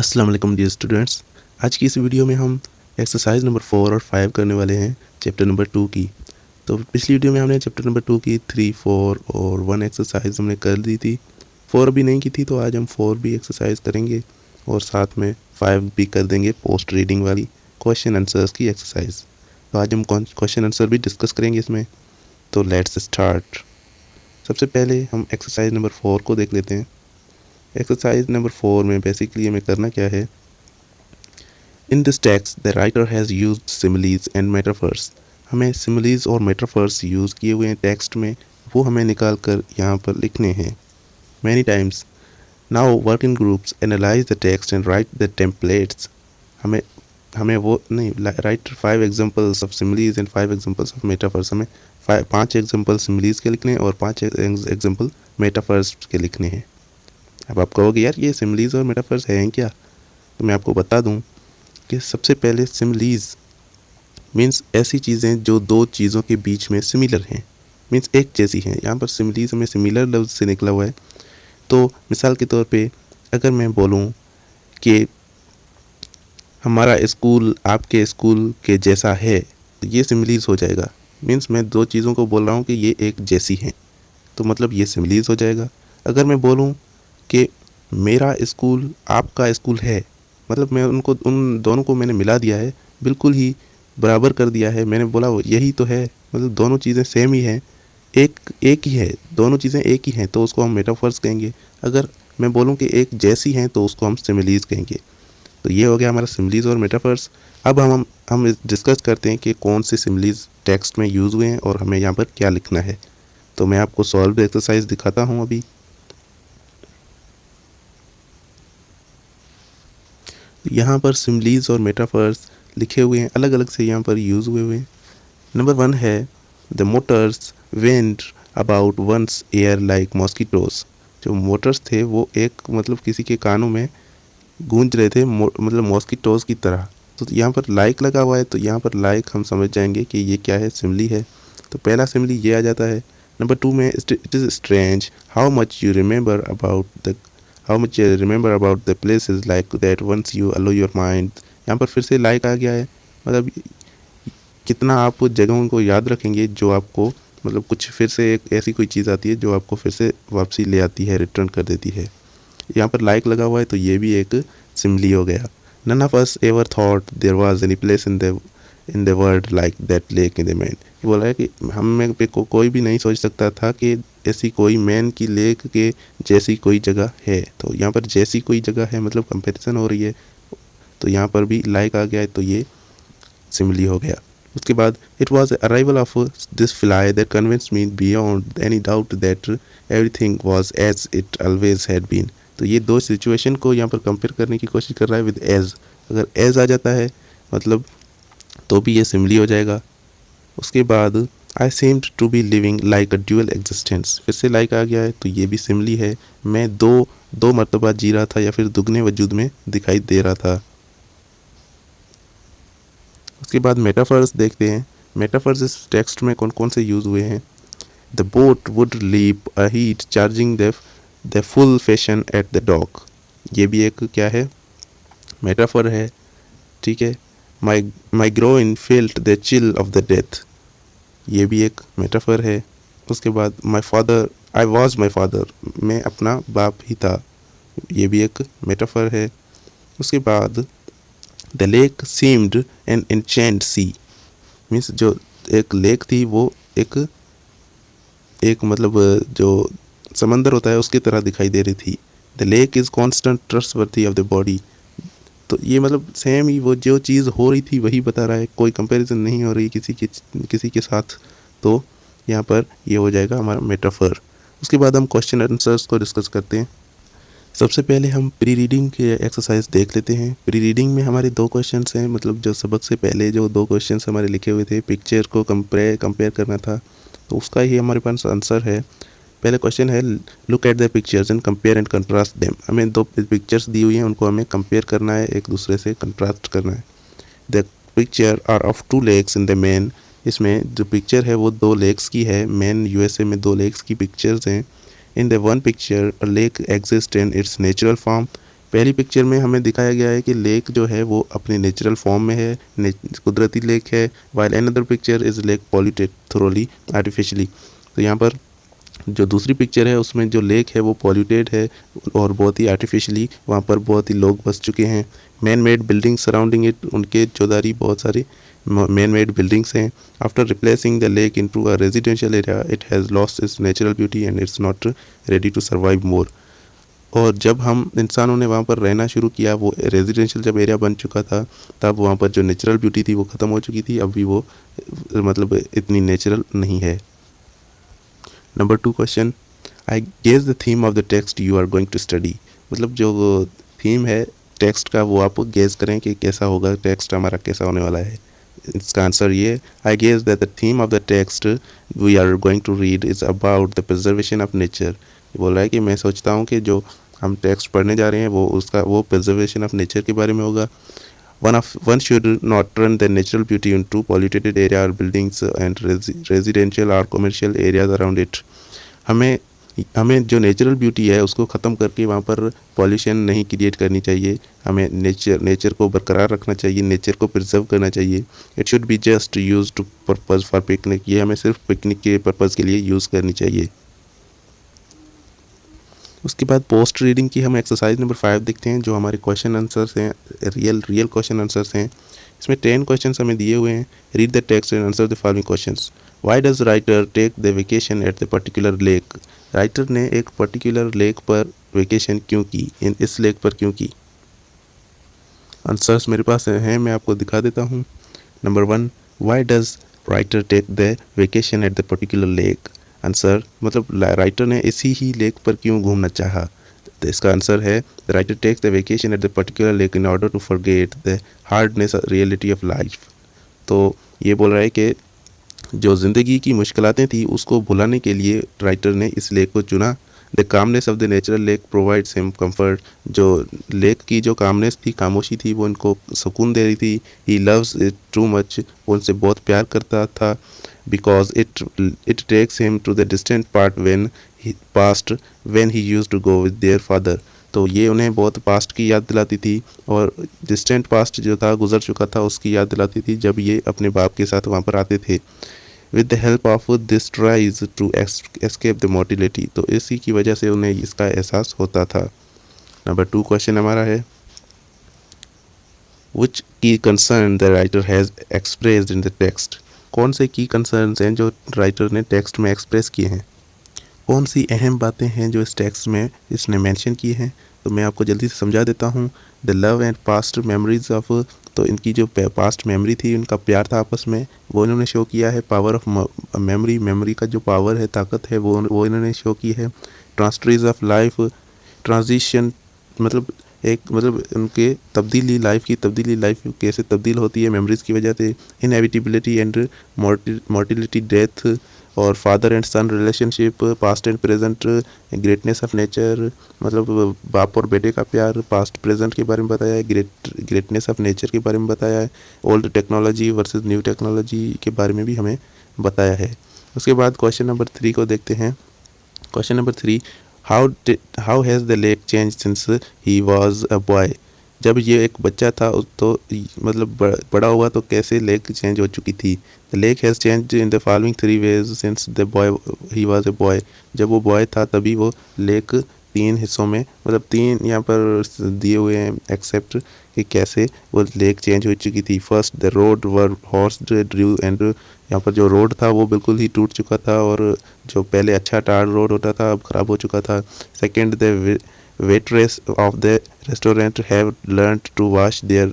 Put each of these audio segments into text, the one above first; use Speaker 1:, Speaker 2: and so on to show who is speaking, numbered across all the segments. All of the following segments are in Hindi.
Speaker 1: अस्सलाम वालेकुम डियर स्टूडेंट्स। आज की इस वीडियो में हम एक्सरसाइज नंबर 4 और 5 करने वाले हैं चैप्टर नंबर 2 की। तो पिछली वीडियो में हमने चैप्टर नंबर 2 की 3, 4 और 1 एक्सरसाइज हमने कर दी थी। 4 भी नहीं की थी, तो आज हम 4 भी एक्सरसाइज करेंगे और साथ में 5 भी कर देंगे पोस्ट रीडिंग वाली क्वेश्चन आंसर्स की एक्सरसाइज। तो आज हम क्वेश्चन आंसर भी डिस्कस करेंगे इसमें। तो लेट्स स्टार्ट। सबसे पहले हम एक्सरसाइज नंबर 4 को देख लेते हैं। एक्सरसाइज नंबर 4 में बेसिकली हमें करना क्या है। In this text the writer has used similes and metaphors. हमें सिमिलीज और मेटाफर्स यूज़ किए हुए हैं टेक्स्ट में, वो हमें निकाल कर यहाँ पर लिखने हैं many times. Now work in groups, analyse the text and right the templates. हमें हमें वो नहीं, right 5 examples of similes and 5 examples of metaphors. हमें 5 एग्जांपल सिमिलीज के लिखने हैं और 5 एग्जांपल मेटाफर्स के लिखने हैं। अब आप कहोगे यार ये सिमिलीज और मेटाफर्स हैं क्या, तो मैं आपको बता दूं कि सबसे पहले सिमिलीज मीन्स ऐसी चीज़ें जो दो चीज़ों के बीच में सिमिलर हैं, मीन्स एक जैसी हैं। यहाँ पर सिमिलीज हमें सिमिलर लफ्ज़ से निकला हुआ है। तो मिसाल के तौर पे अगर मैं बोलूँ कि हमारा स्कूल आपके स्कूल के जैसा है, तो ये सिमिलीज हो जाएगा। मीन्स मैं दो चीज़ों को बोल रहा हूँ कि ये एक जैसी हैं, तो मतलब ये सिमिलीज हो जाएगा। अगर मैं बोलूँ कि मेरा स्कूल आपका स्कूल है, मतलब मैं उन दोनों को मैंने मिला दिया है, बिल्कुल ही बराबर कर दिया है। मैंने बोला वो यही तो है, मतलब दोनों चीज़ें सेम ही हैं, एक ही है, दोनों चीज़ें एक ही हैं, तो उसको हम मेटाफर्स कहेंगे। अगर मैं बोलूँ कि एक जैसी हैं तो उसको हम सिमिलीज कहेंगे। तो ये हो गया हमारा सिमिलीज और मेटाफर्स। अब हम डिस्कस करते हैं कि कौन से सिमिलीज टेक्स्ट में यूज़ हुए हैं और हमें यहाँ पर क्या लिखना है। तो मैं आपको सॉल्व एक्सरसाइज दिखाता हूँ अभी। यहाँ पर सिमिलीज और मेटाफर्स लिखे हुए हैं, अलग अलग से यहाँ पर यूज़ हुए हैं। नंबर 1 है the motors went about once air like mosquitoes. जो मोटर्स थे वो एक मतलब किसी के कानों में गूंज रहे थे, मतलब मॉस्किटोज की तरह। तो यहाँ पर लाइक लगा हुआ है, तो यहाँ पर लाइक हम समझ जाएंगे कि ये क्या है, सिमिली है। तो पहला सिमिली ये आ जाता है। नंबर 2 में it is strange how much you remember about the places like that once you allow your mind। यहाँ पर फिर से लाइक आ गया है, मतलब कितना आप जगहों को याद रखेंगे जो आपको, मतलब कुछ फिर से एक ऐसी कोई चीज़ आती है जो आपको फिर से वापसी ले आती है, रिटर्न कर देती है। यहाँ पर लाइक लगा हुआ है, तो ये भी एक सिमिली हो गया। None of us ever thought there was any place in the world like that lake in the Maine. ये बोला है कि हम में पे कोई भी नहीं सोच सकता था कि ऐसी कोई मैन की लेक के जैसी कोई जगह है। तो यहाँ पर जैसी कोई जगह है मतलब कंपैरिजन हो रही है, तो यहाँ पर भी लाइक आ गया है, तो ये सिमिली हो गया। उसके बाद it was arrival of this fly that convince me beyond any doubt that everything was as it always had been. तो ये दो सिचुएशन को यहाँ पर कंपेयर करने की कोशिश कर रहा है विद एज। अगर एज आ जाता है मतलब तो भी ये सिमिली हो जाएगा। उसके बाद I seemed to be living like a dual existence, फिर से लाइक आ गया है, तो ये भी सिमिली है। मैं दो मरतबा जी रहा था या फिर दुगने वजूद में दिखाई दे रहा था। उसके बाद मेटाफर्स देखते हैं। मेटाफर्स इस टेक्स्ट में कौन कौन से यूज़ हुए हैं। The boat would leap a heat charging the full fashion at the dock. ये भी एक क्या है, मेटाफर है, ठीक है। My groin felt the chill of the death, ये भी एक मेटाफर है। उसके बाद my father I was my father, मैं अपना बाप ही था, ये भी एक मेटाफर है। उसके बाद the lake seemed an enchant sea, means जो एक लेक थी वो एक मतलब जो समंदर होता है उसकी तरह दिखाई दे रही थी। The lake is constant trustworthy of the body, तो ये मतलब सेम ही वो जो चीज़ हो रही थी वही बता रहा है, कोई कंपैरिजन नहीं हो रही किसी के साथ। तो यहाँ पर ये हो जाएगा हमारा मेटाफर। उसके बाद हम क्वेश्चन आंसर्स को डिस्कस करते हैं। सबसे पहले हम प्री रीडिंग के एक्सरसाइज देख लेते हैं। प्री रीडिंग में हमारे 2 क्वेश्चंस हैं, मतलब जो सबक से पहले जो 2 क्वेश्चंस हमारे लिखे हुए थे, पिक्चर को कंपेयर करना था, तो उसका ही हमारे पास आंसर है। पहले क्वेश्चन है look at the pictures and compare and contrast them. हमें 2 पिक्चर्स दी हुई हैं, उनको हमें कंपेयर करना है, एक दूसरे से कंट्रास्ट करना है। The picture are of 2 lakes in the Maine, इसमें जो पिक्चर है वो 2 लेक्स की है। मैन यूएसए में 2 लेक्स की पिक्चर्स हैं। In the one picture a lake exist in its natural form, पहली पिक्चर में हमें दिखाया गया है कि लेक जो है वो अपनी नेचुरल फॉर्म में है, कुदरती लेक है, while another picture is lake polluted thoroughly artificially. तो यहाँ पर जो दूसरी पिक्चर है उसमें जो लेक है वो पॉल्यूटेड है और बहुत ही आर्टिफिशियली वहाँ पर बहुत ही लोग बस चुके हैं। Man made building surrounding it, उनके चौधारी बहुत सारे मैन मेड बिल्डिंग्स हैं। After replacing the lake into a residential area it has lost its natural beauty and it's not ready to survive more. और जब हम इंसानों ने वहाँ पर रहना शुरू किया, वो रेजिडेंशियल जब एरिया बन चुका था, तब वहाँ पर जो नेचुरल ब्यूटी थी वो ख़त्म हो चुकी थी। अभी वो मतलब इतनी नेचुरल नहीं है। Number 2 question, I guess the theme of the text you are going to study. मतलब जो थीम है टेक्स्ट का वो आप गेस करें कि कैसा होगा, टेक्स्ट हमारा कैसा होने वाला है। इसका आंसर ये, I guess that the theme of the text we are going to read is about the preservation of nature. बोल रहा है कि मैं सोचता हूँ कि जो हम टेक्स्ट पढ़ने जा रहे हैं वो प्रिजर्वेशन ऑफ नेचर के बारे में होगा। One should not turn the natural beauty into polluted area or buildings and residential or commercial areas around it. हमें जो नेचुरल ब्यूटी है उसको ख़त्म करके वहाँ पर पॉल्यूशन नहीं क्रिएट करनी चाहिए। हमें नेचर को बरकरार रखना चाहिए, नेचर को प्रिजर्व करना चाहिए। It should be just use to purpose for picnic, ये हमें सिर्फ पिकनिक के पर्पज़ के लिए यूज़ करनी चाहिए। उसके बाद पोस्ट रीडिंग की हम एक्सरसाइज नंबर 5 देखते हैं, जो हमारे क्वेश्चन आंसर्स हैं, रियल क्वेश्चन आंसर्स हैं। इसमें 10 क्वेश्चंस हमें दिए हुए हैं। Read the text and answer the following questions. Why does writer take the vacation at the particular lake. राइटर ने एक पर्टिकुलर लेक पर वेकेशन क्यों की, इस लेक पर क्यों की। आंसर्स मेरे पास हैं, मैं आपको दिखा देता हूँ। Number 1, why does writer take the vacation at the particular lake. Answer मतलब राइटर ने इसी ही लेक पर क्यों घूमना चाहा। तो इसका आंसर है, the writer takes the vacation at the particular lake in order to forget the hardness reality of life. तो ये बोल रहा है कि जो ज़िंदगी की मुश्किलातें थी उसको भुलाने के लिए राइटर ने इस लेक को चुना। The calmness of the natural lake provides him comfort. जो लेक की जो कामनेस थी, खामोशी थी, वो इनको सुकून दे रही थी। He loves it too much, वो उनसे बहुत प्यार करता था। because it takes him to the distant part when he used to go with their father। तो ये उन्हें बहुत पास्ट की याद दिलाती थी और डिस्टेंट पास्ट जो था गुजर चुका था उसकी याद दिलाती थी जब ये अपने बाप के साथ वहाँ पर आते थे। With the help of this tries to escape the mortality, तो इसी की वजह से उन्हें इसका एहसास होता था। नंबर 2 क्वेश्चन हमारा है, विच की concern the writer has expressed in the text. कौन से की कंसर्न्स हैं जो राइटर ने टेक्स्ट में एक्सप्रेस किए हैं, कौन सी अहम बातें हैं जो इस टेक्स्ट में इसने मेंशन की हैं। तो मैं आपको जल्दी से समझा देता हूँ। The love and past memories of, तो इनकी जो पास्ट मेमोरी थी, उनका प्यार था आपस में, वो इन्होंने शो किया है। पावर ऑफ मेमोरी का जो पावर है, ताकत है, वो इन्होंने शो की है। ट्रांसटरीज ऑफ लाइफ, ट्रांजिशन मतलब उनके लाइफ की कैसे तब्दील होती है मेमोरीज़ की वजह से। इनएविटेबिलिटी एंड मॉर्टिलिटी, डेथ, और father and sun relationship, past and present, greatness of nature, मतलब बाप और बेटे का प्यार, पास्ट प्रेजेंट के बारे में बताया है, ग्रेटनेस ऑफ नेचर के बारे में बताया है, old technology versus new technology के बारे में भी हमें बताया है। उसके बाद क्वेश्चन नंबर 3 को देखते हैं। Question number 3, how has the lake changed since he was a boy। जब ये एक बच्चा था तो मतलब बड़ा हुआ तो कैसे लेक चेंज हो चुकी थी। The lake has change in the following 3 ways since the boy he was a boy. जब वो बॉय था तभी वो लेक 3 हिस्सों में, मतलब 3 यहाँ पर दिए हुए हैं एक्सेप्ट कि कैसे वो लेक चेंज हो चुकी थी। First, the road were horse Drew and, यहाँ पर जो रोड था वो बिल्कुल ही टूट चुका था और जो पहले अच्छा टार रोड होता था अब ख़राब हो चुका था। Second, the waitress of the restaurant have learned to wash their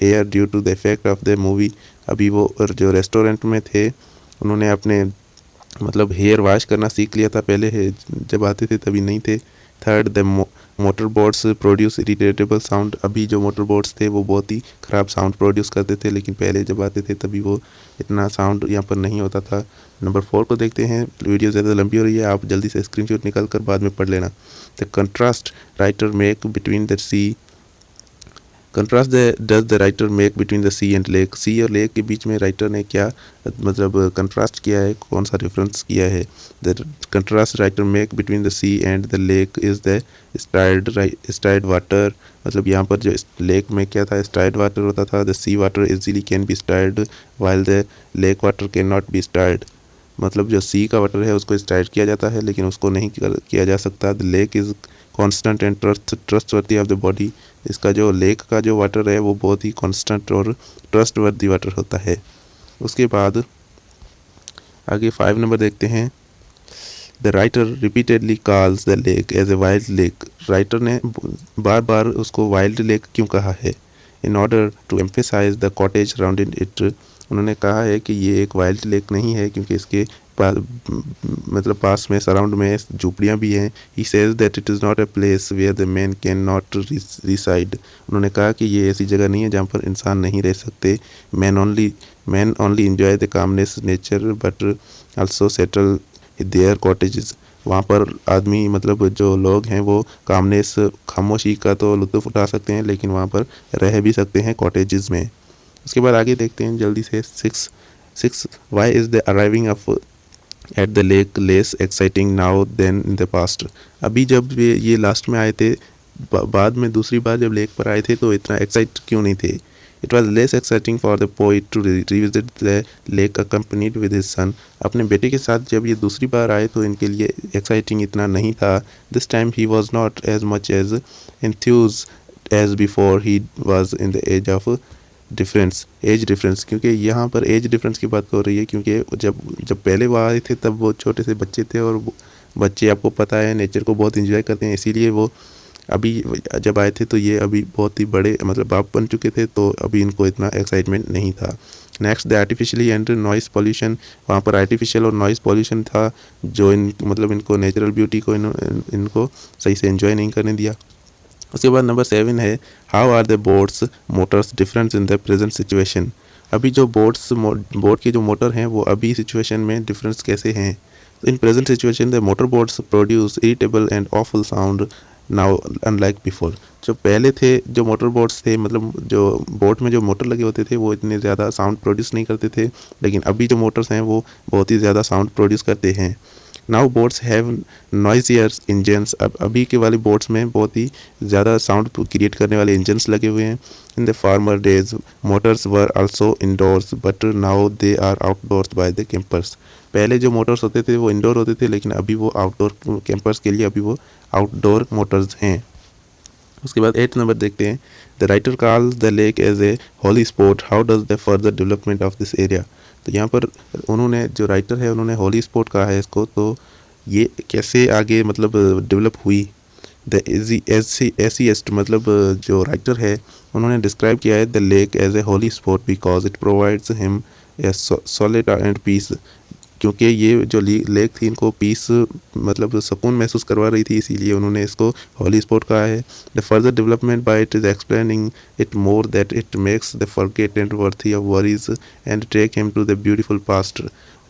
Speaker 1: hair due to the effect of the movie. अभी वो जो रेस्टोरेंट में थे उन्होंने अपने मतलब हेयर वॉश करना सीख लिया था, पहले जब आते थे तभी नहीं थे। Third, the motor boats produce irritable sound. अभी जो मोटर बोट्स थे वो बहुत ही ख़राब साउंड प्रोड्यूस करते थे, लेकिन पहले जब आते थे तभी वो इतना साउंड यहाँ पर नहीं होता था। नंबर 4 को देखते हैं। वीडियो ज़्यादा लंबी हो रही है, आप जल्दी से स्क्रीनशॉट निकाल कर बाद में पढ़ लेना। The contrast writer make between the sea contrast does the writer make between the sea and lake, sea और लेक के बीच में राइटर ने क्या मतलब कंट्रास्ट किया है, कौन सा डिफरेंस किया है। The contrast writer make between the sea and the lake is the styled water, मतलब यहाँ पर जो लेक में क्या था, स्टाइल्ड वाटर होता था। The sea water easily can be styled while the lake water can not be styled, मतलब जो सी का वाटर है उसको स्टाइल किया जाता है लेकिन उसको नहीं किया जा सकता। The lake is constant and trustworthy of the body, इसका जो लेक का जो वाटर है वो बहुत ही कॉन्स्टेंट और ट्रस्टवर्दी वाटर होता है। उसके बाद आगे 5 नंबर देखते हैं। The writer repeatedly calls the lake as a wild lake, राइटर ने बार बार उसको वाइल्ड लेक क्यों कहा है। In order to emphasize the cottage around it, उन्होंने कहा है कि ये एक वाइल्ड लेक नहीं है क्योंकि इसके मतलब पास में सराउंड में झुपड़ियाँ भी हैं। He says that it is not a place where the man can not reside, उन्होंने कहा कि ये ऐसी जगह नहीं है जहाँ पर इंसान नहीं रह सकते। Man only enjoy the calmness nature but also settle their cottages, वहाँ पर आदमी मतलब जो लोग हैं वो कामनेस खामोशी का तो लुत्फ़ उठा सकते हैं लेकिन वहाँ पर रह भी सकते हैं कॉटेजेस में। उसके बाद आगे देखते हैं जल्दी से 6 why is the arriving of at the lake less exciting now than in the past, अभी जब ये लास्ट में आए थे, बाद में दूसरी बार जब लेक पर आए थे तो इतना एक्साइट क्यों नहीं थे। It was less exciting for the poet to revisit the lake accompanied with his son, अपने बेटे के साथ जब ये दूसरी बार आए तो इनके लिए एक्साइटिंग इतना नहीं था। This time he was not as much as enthuse as before he was in the age of age difference, क्योंकि यहाँ पर एज डिफरेंस की बात हो रही है क्योंकि जब पहले वो आए थे तब वो छोटे से बच्चे थे और बच्चे आपको पता है नेचर को बहुत इंजॉय करते हैं, इसीलिए वो अभी जब आए थे तो ये अभी बहुत ही बड़े मतलब बाप बन चुके थे तो अभी इनको इतना एक्साइटमेंट नहीं था। Next the artificially and noise pollution, वहाँ पर आर्टिफिशियल और नॉइस पॉल्यूशन था जो मतलब इनको नेचुरल ब्यूटी को इनको सही से एंजॉय नहीं करने दिया। उसके बाद नंबर 7 है how are the boats motors difference in the present situation, अभी जो बोट के जो मोटर हैं वो अभी सिचुएशन में डिफरेंस कैसे हैं। In present situation the motor boats produce irritable and awful sound now unlike before, जो पहले थे जो मोटर बोट्स थे मतलब जो बोट में जो मोटर लगे होते थे वो इतने ज़्यादा साउंड प्रोड्यूस नहीं करते थे, लेकिन अभी जो मोटर्स हैं वो बहुत ही ज़्यादा साउंड प्रोड्यूस करते हैं। Now boats have noisier engines, अब अभी के वाले बोट्स में बहुत ही ज़्यादा साउंड क्रिएट करने वाले इंजन्स लगे हुए हैं। In the former days motors were also indoors but now they are outdoors by the campers, पहले जो मोटर्स होते थे वो इंडोर होते थे लेकिन अभी वो आउटडोर कैंपर्स के लिए अभी वो आउटडोर मोटर्स हैं। उसके बाद 8 नंबर देखते हैं the writer calls the lake as a holy spot how does the further development of this area, तो यहाँ पर उन्होंने जो राइटर है उन्होंने होली स्पॉट कहा है इसको, तो ये कैसे आगे मतलब डेवलप हुई। द एसीएस्ट मतलब जो राइटर है उन्होंने डिस्क्राइब किया है the lake as a holy spot because it provides him a solid and peace, क्योंकि ये जो लेक थी इनको पीस मतलब सुकून महसूस करवा रही थी, इसीलिए उन्होंने इसको हॉली स्पॉट कहा है। The further development by it is explaining it more that it makes the forget and worthy of worries and take him to the beautiful past,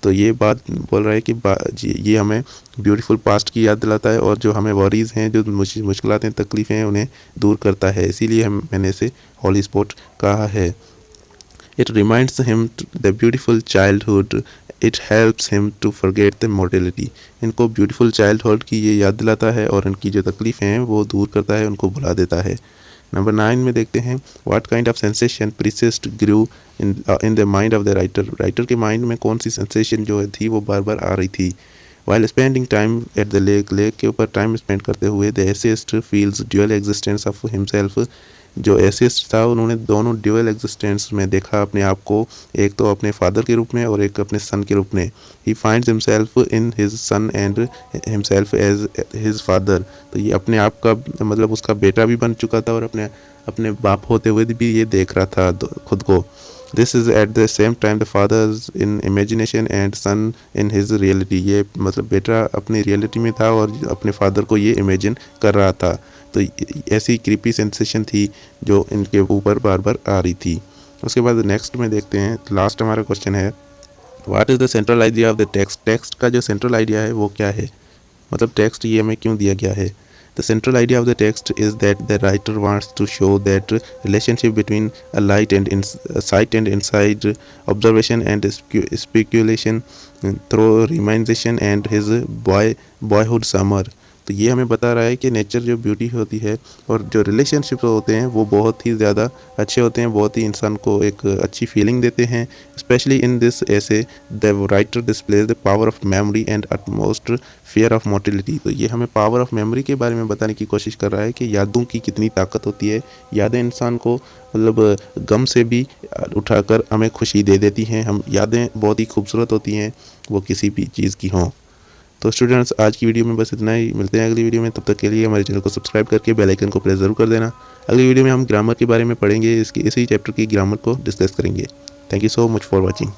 Speaker 1: तो ये बात बोल रहा है कि ये हमें ब्यूटीफुल पास्ट की याद दिलाता है और जो हमें वरीज़ हैं जो मुश्किलातें तकलीफ़ें हैं उन्हें दूर करता है, इसीलिए मैंने इसे हॉली स्पॉट कहा है। It reminds him the beautiful childhood. It helps him to forget the mortality. इनको beautiful childhood की ये याद दिलाता है और इनकी जो तकलीफ़ें हैं वो दूर करता है, उनको भुला देता है। नंबर 9 में देखते हैं what kind of sensation persist grew in the mind of the writer. Writer के माइंड में कौन सी सेंसेशन जो थी वो बार बार आ रही थी। While spending time at the lake, lake के ऊपर टाइम स्पेंड करते हुए the essayist feels dual existence of himself. जो एसिस्ट था उन्होंने दोनों ड्यूअल एग्जिस्टेंस में देखा अपने आप को, एक तो अपने फादर के रूप में और एक अपने सन के रूप में। He finds himself in his son and himself as his father, तो ये अपने आप का मतलब उसका बेटा भी बन चुका था और अपने बाप होते हुए भी ये देख रहा था खुद को। This is at the same time the father in imagination and son in his reality, ये मतलब बेटा अपनी रियलिटी में था और अपने फादर को ये इमेजिन कर रहा था, तो ऐसी क्रीपी सेंसेशन थी जो इनके ऊपर बार बार आ रही थी। उसके बाद नेक्स्ट में देखते हैं, लास्ट हमारा क्वेश्चन है what is the central idea of the text, text का जो सेंट्रल आइडिया है वो क्या है, मतलब टेक्स्ट ये हमें क्यों दिया गया है। The central idea of the text is that the writer wants to show that relationship between a sight and inside observation and speculation through reminiscence and his boyhood summer। तो ये हमें बता रहा है कि नेचर जो ब्यूटी होती है और जो रिलेशनशिप होते हैं वो बहुत ही ज़्यादा अच्छे होते हैं, बहुत ही इंसान को एक अच्छी फीलिंग देते हैं। स्पेशली इन दिस ऐसे the writer displays the power of memory and utmost fear of mortality. तो ये हमें पावर ऑफ मेमोरी के बारे में बताने की कोशिश कर रहा है कि यादों की कितनी ताकत होती है। यादें इंसान को मतलब गम से भी उठाकर हमें खुशी दे देती हैं। हम यादें बहुत ही खूबसूरत होती हैं, वो किसी भी चीज़ की हों। तो स्टूडेंट्स, आज की वीडियो में बस इतना ही। मिलते हैं अगली वीडियो में, तब तक के लिए हमारे चैनल को सब्सक्राइब करके बेल आइकन को प्रेस ज़रूर कर देना। अगली वीडियो में हम ग्रामर के बारे में पढ़ेंगे, इसी चैप्टर की ग्रामर को डिस्कस करेंगे। Thank you so much for watching.